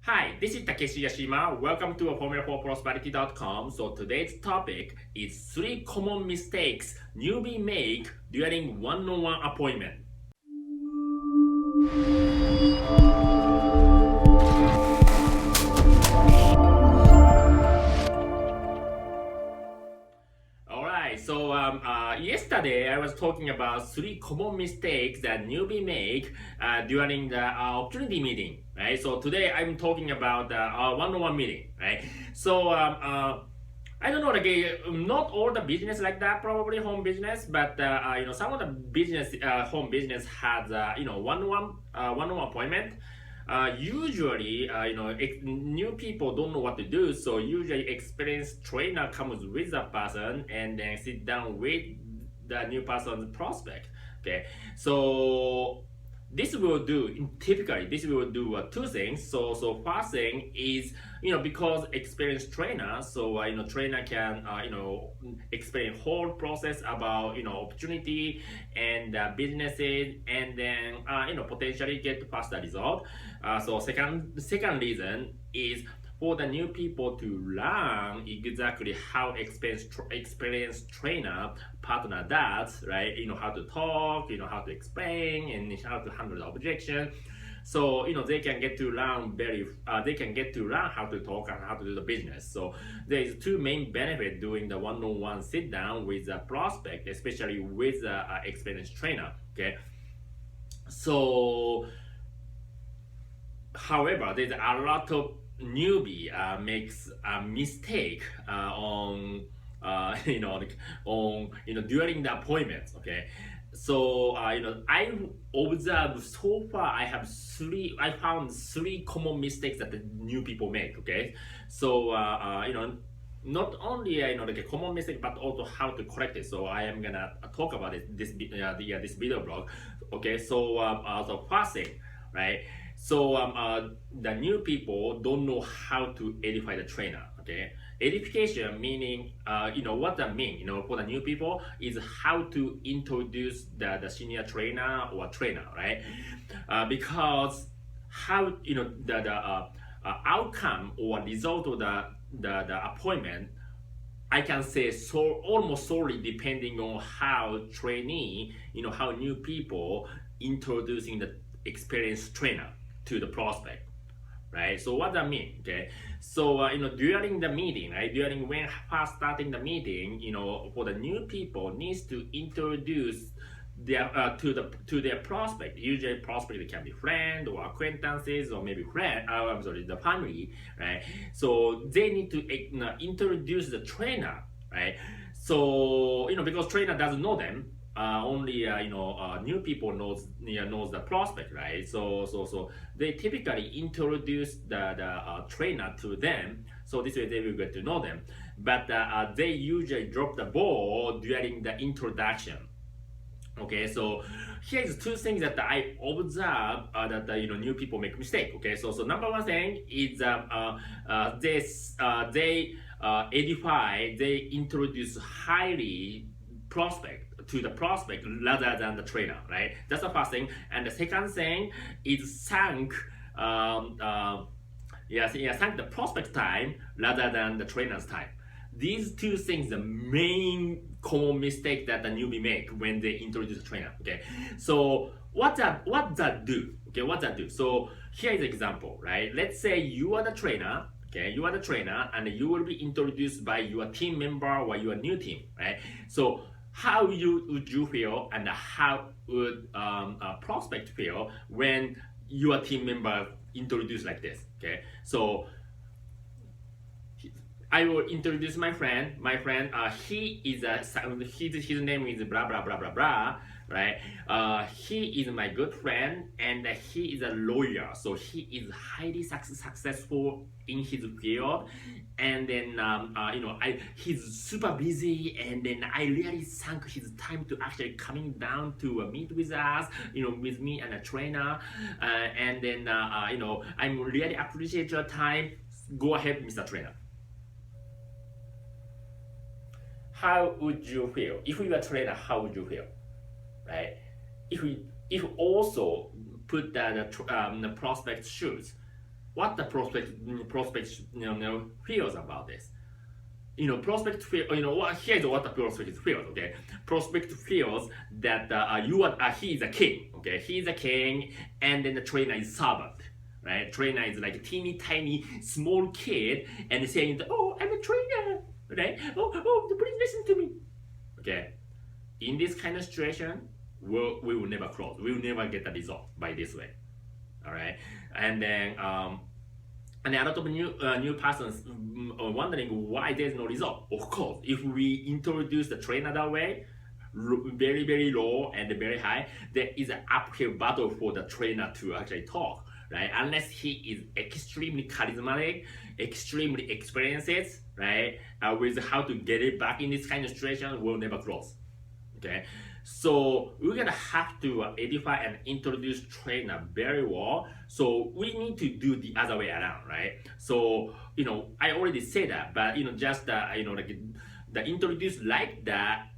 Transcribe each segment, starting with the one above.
Hi, this is Takeshi Yashima. Welcome to Formula4Prosperity.com. So today's topic is 3 common mistakes newbie make during one-on-one appointment. Alright, so yesterday I was talking about 3 common mistakes that newbie make during the opportunity meeting, right? So today I'm talking about the one-on-one meeting, right? So I don't know, like not all the business like that, probably home business, but some of the business, home business has one-on-one appointment. Usually, new people don't know what to do, so usually experienced trainer comes with the person and then sit down with the new person's prospect. Okay, so typically this will do two things. So first thing is because experienced trainer, so trainer can explain whole process about opportunity and businesses, and then potentially get faster result. So second reason is for the new people to learn exactly how experienced trainer partner does, right? How to talk, how to explain, and how to handle the objection. So they can get to learn how to talk and how to do the business. So there is two main benefits doing the one-on-one sit down with the prospect, especially with the experienced trainer. Okay, so however, there's a lot of newbie makes a mistake on during the appointments. Okay, so I observed so far. I found 3 common mistakes that the new people make. Okay, so not only like a common mistake, but also how to correct it. So I am gonna talk about it this video blog. Okay, so first thing, right? So the new people don't know how to edify the trainer. Okay, edification meaning what that mean. For the new people is how to introduce the senior trainer or trainer, right? Because how the outcome or result of the appointment, I can say so almost solely depending on how trainee, how new people introducing the experienced trainer to the prospect, right? So what that mean? Okay, so during the meeting, right? During when first starting the meeting, for the new people needs to introduce their to their prospect. Usually, prospect can be friend or acquaintances or maybe friend. I'm sorry, the family, right? So they need to introduce the trainer, right? So because trainer doesn't know them, only new people knows the prospect, right? So they typically introduce the trainer to them, so this way they will get to know them. But they usually drop the ball during the introduction. Okay, so here's 2 things that I observe that new people make mistake. Okay, so number 1 thing is they introduce highly prospect to the prospect rather than the trainer, right? That's the first thing. And the second thing is thank the prospect time rather than the trainer's time. These 2 things, the main common mistake that the newbie make when they introduce a trainer. Okay, so what that do? Okay, what that do? So here is an example, right? Let's say you are the trainer. Okay, you are the trainer, and you will be introduced by your team member or your new team, right? So how would you feel, and how would a prospect feel when your team member introduced like this? Okay, so I will introduce my friend. My friend, his name is blah blah blah blah blah, right? He is my good friend, and he is a lawyer, so he is highly successful in his field. And then he's super busy, and then I really thank his time to actually coming down to meet with us, with me and a trainer. And then I'm really appreciate your time. Go ahead, Mr. Trainer. How would you feel if you were a trainer? How would you feel, right? If you also put the prospect shoes, what the prospect feels about this. Prospect feel, here's what the prospect feels, okay? Prospect feels that he is a king, okay? He is a king, and then the trainer is servant, right? Trainer is like a teeny tiny small kid, and saying, oh, I'm a trainer, right? Oh, please listen to me, okay? In this kind of situation, we will never close. We will never get the result by this way, all right? And then and a lot of new persons are wondering why there's no result. Of course, if we introduce the trainer that way, very, very low and very high, there is an uphill battle for the trainer to actually talk, right? Unless he is extremely charismatic, extremely experienced, right? With how to get it back in this kind of situation, we'll never close, okay? So we're gonna have to edify and introduce trainer very well. So we need to do the other way around, right? So I already said that, but just like the introduce like that,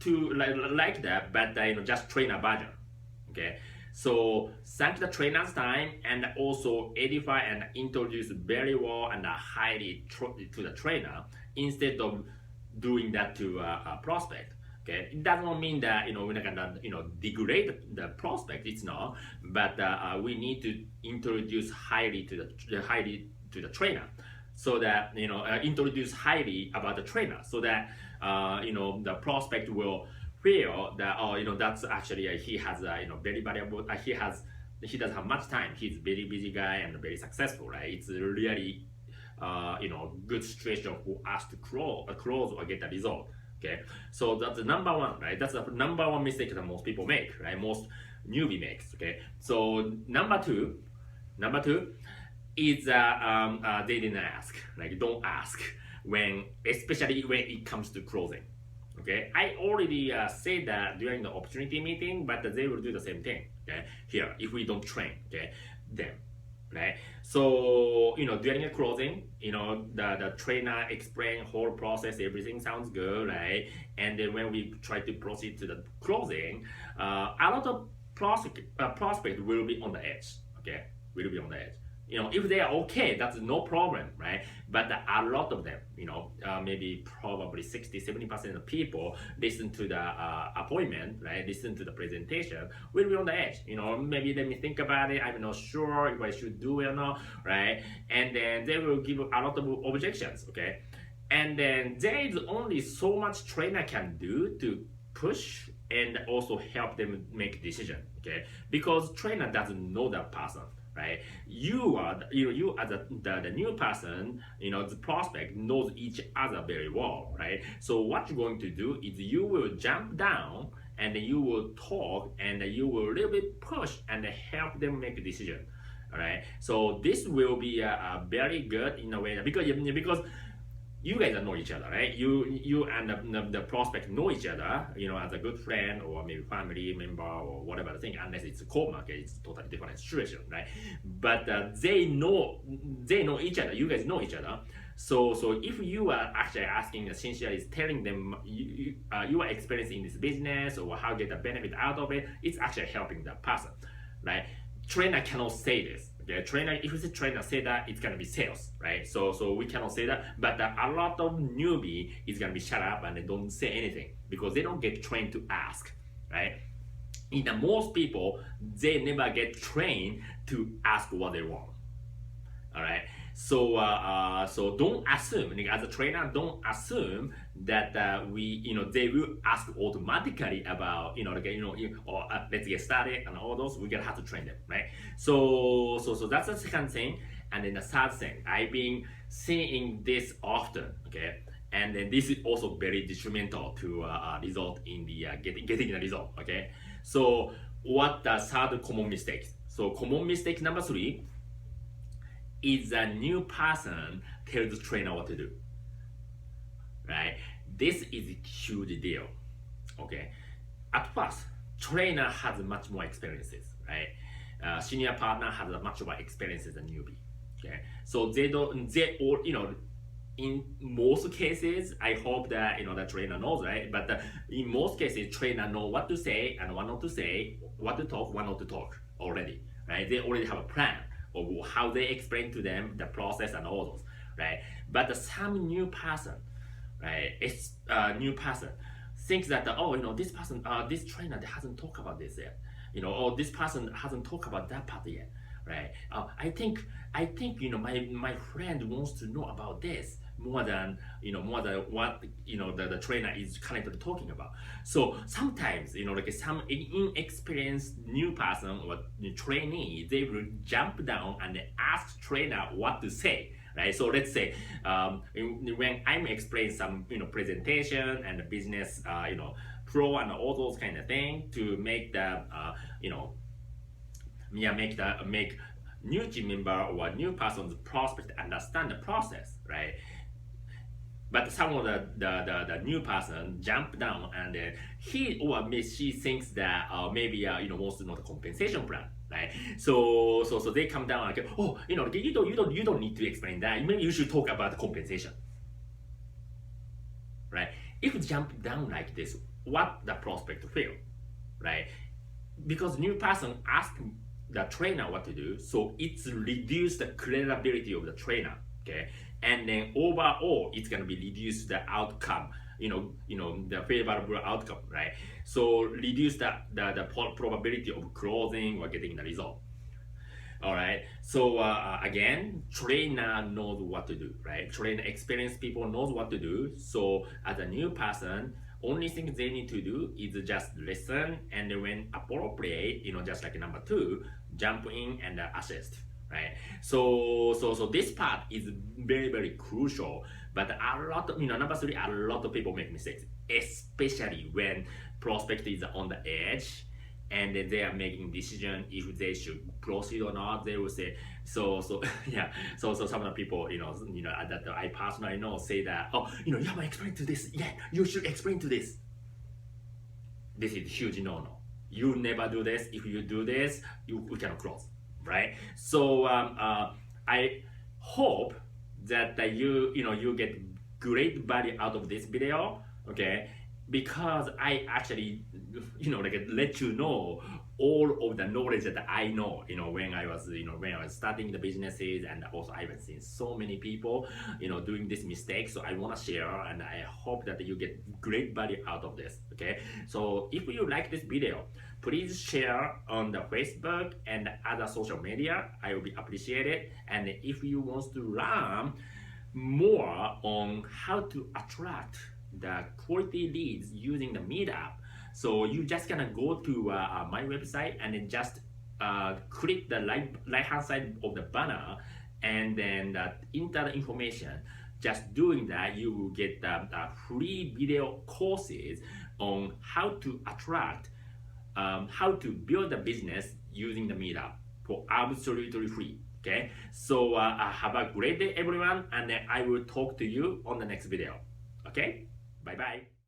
to like that, but just trainer version, okay? So thank the trainer's time and also edify and introduce very well and highly to the trainer instead of doing that to a prospect. Okay, it does not mean that we're not gonna degrade the prospect. It's not, but we need to introduce highly to the trainer, so that introduce highly about the trainer, so that the prospect will feel that that's actually he has very valuable. He doesn't have much time. He's a very busy guy and very successful, right? It's really good situation for us to close or get a result. Okay, so that's the number one, right? That's the number one mistake that most people make, right? Most newbie makes. Okay, so number two is they didn't ask. Like, don't ask especially when it comes to closing. Okay, I already said that during the opportunity meeting, but they will do the same thing. Okay, here if we don't train, okay, them. Right, so during the closing, the trainer explain whole process, everything sounds good, right? And then when we try to proceed to the closing, a lot of prospect will be on the edge. Okay, will be on the edge. If they are okay, that's no problem, right? But a lot of them, maybe probably 60-70% of people listen to the appointment, right? Listen to the presentation, will be on the edge. Maybe let me think about it. I'm not sure if I should do it or not, right? And then they will give a lot of objections, okay? And then there is only so much trainer can do to push and also help them make decision, okay? Because trainer doesn't know that person. Right, you as the new person, the prospect knows each other very well, right? So what you're going to do is you will jump down and you will talk and you will a little bit push and help them make a decision. All right, so this will be a very good in a way because you guys know each other, right? You and the prospect know each other, as a good friend or maybe family member or whatever the thing, unless it's a co-market, it's a totally different situation, right? But they know each other, you guys know each other. So if you are actually asking sincerely, telling them your experience in this business or how to get the benefit out of it, it's actually helping that person, right? Trainer cannot say this. Okay, trainer, if the trainer say that, it's gonna be sales, right? So we cannot say that, but a lot of newbie is gonna be shut up and they don't say anything because they don't get trained to ask, right? In the most people, they never get trained to ask what they want. All right, so don't assume, as a trainer, don't assume that they will ask automatically about let's get started and all those. We're gonna have to train them, right? So that's the second thing. And then the third thing, I've been seeing this often, okay? And then this is also very detrimental to result in the getting the result, okay? So what the third common mistake? So common mistake number 3 is a new person tells the trainer what to do, right? This is a huge deal, okay? At first, trainer has much more experiences, right? Senior partner has much more experiences than newbie, okay? So they all, in most cases, I hope that, the trainer knows, right? But in most cases, trainer know what to say and what not to say, what to talk, what not to talk already, right? They already have a plan of how they explain to them the process and all those, right? But some new person, right? It's a new person thinks that oh, this person, this trainer hasn't talked about this yet, or this person hasn't talked about that part yet, right? I think my friend wants to know about this more than what the trainer is currently talking about. So sometimes like some inexperienced new person or trainee, they will jump down and ask trainer what to say, right? So let's say when I'm explaining some presentation and business flow and all those kind of thing to make the make new team member or new person's prospect understand the process, right? But some of the new person jump down and he or she thinks that maybe wants to know the compensation plan, right? So they come down and go, oh, you don't need to explain that. Maybe you should talk about the compensation, right? If you jump down like this, what the prospect feel, right? Because new person ask the trainer what to do, so it's reduce the credibility of the trainer, okay? And then overall, it's gonna be reduce the outcome, the favorable outcome, right? So reduce the probability of closing or getting the result. All right. So again, trainer knows what to do, right? Trainer, experienced people knows what to do. So as a new person, only thing they need to do is just listen, and when appropriate, just like number 2, jump in and assist, right? So this part is very, very crucial. But a lot of, number 3, a lot of people make mistakes, especially when prospect is on the edge and they are making decision if they should proceed or not. They will say yeah. So some of the people that I personally know say that, oh, you haven't explained to this yet, you should explain to this. This is huge no. You never do this. If you do this, we cannot close, right? So I hope that you get great value out of this video, okay? Because I actually let you know all of the knowledge that I know when I was starting the businesses, and also I've seen so many people doing this mistake. So I want to share, and I hope that you get great value out of this, okay? So if you like this video, please share on the Facebook and other social media. I will be appreciated. And if you want to learn more on how to attract the quality leads using the Meetup, so you just gonna go to my website and then just click the right hand side of the banner, and then enter the information. Just doing that, you will get the free video courses on how to attract, how to build a business using the Meetup for absolutely free. Okay, so have a great day, everyone, and I will talk to you on the next video. Okay, bye bye.